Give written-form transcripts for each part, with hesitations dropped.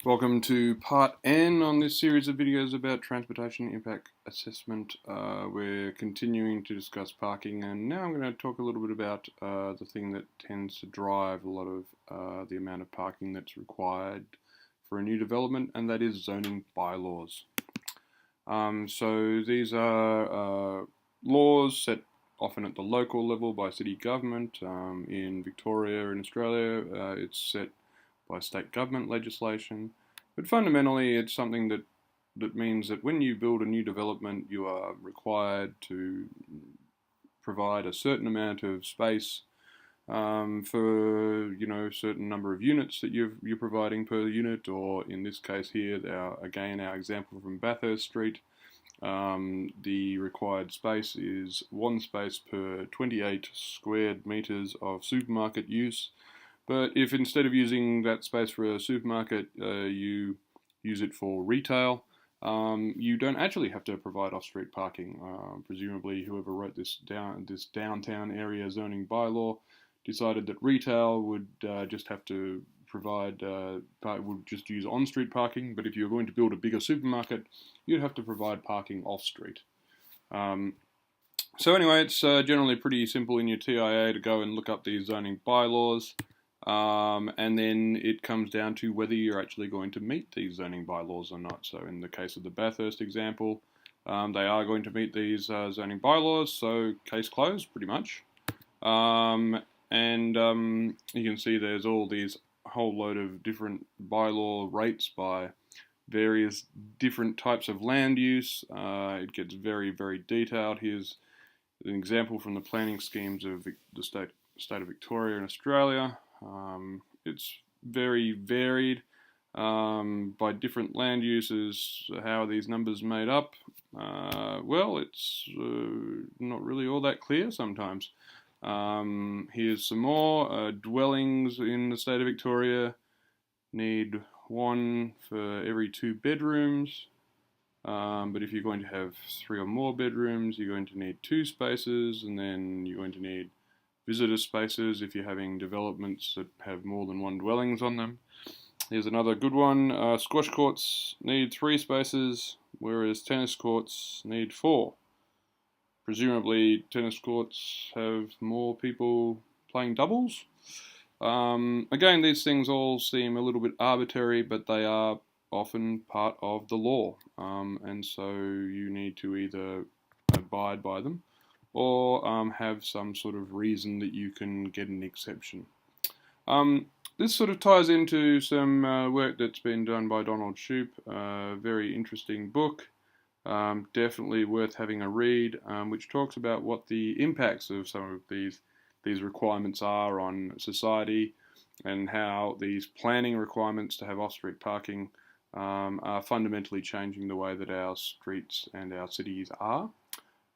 Welcome to part N on this series of videos about transportation impact assessment. We're continuing to discuss parking, and now I'm going to talk a little bit about the thing that tends to drive a lot of the amount of parking that's required for a new development, and that is zoning bylaws. So these are laws set often at the local level by city government. In Victoria in Australia, it's set by state government legislation, but fundamentally it's something that means that when you build a new development, you are required to provide a certain amount of space for a certain number of units that you're providing per unit, or in this case here, our example from Bathurst Street. The required space is one space per 28 square metres of supermarket use. But if instead of using that space for a supermarket, you use it for retail, you don't actually have to provide off-street parking. Presumably, whoever wrote this downtown area zoning bylaw decided that retail would just have to provide, would just use on-street parking. But if you're going to build a bigger supermarket, you'd have to provide parking off-street. So anyway, it's generally pretty simple in your TIA to go and look up these zoning bylaws. And then it comes down to whether you're actually going to meet these zoning bylaws or not. So in the case of the Bathurst example, they are going to meet these zoning bylaws, so case closed pretty much. You can see there's all these whole load of different bylaw rates by various different types of land use. It gets very, very detailed. Here's an example from the planning schemes of the state of Victoria in Australia. It's very varied by different land uses. How are these numbers made up? Well, it's not really all that clear sometimes. Here's some more. Dwellings in the state of Victoria need one for every 2 bedrooms. But if you're going to have 3 or more bedrooms, you're going to need 2 spaces, and then you're going to need visitor spaces if you're having developments that have more than 1 dwellings on them. Here's another good one. Squash courts need 3 spaces, whereas tennis courts need 4. Presumably tennis courts have more people playing doubles. Again, these things all seem a little bit arbitrary, but they are often part of the law, and so you need to either abide by them or have some sort of reason that you can get an exception. This sort of ties into some work that's been done by Donald Shoup, a very interesting book, definitely worth having a read, which talks about what the impacts of some of these requirements are on society, and how these planning requirements to have off-street parking are fundamentally changing the way that our streets and our cities are.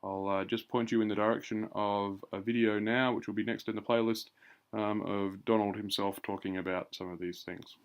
I'll just point you in the direction of a video now, which will be next in the playlist, of Donald himself talking about some of these things.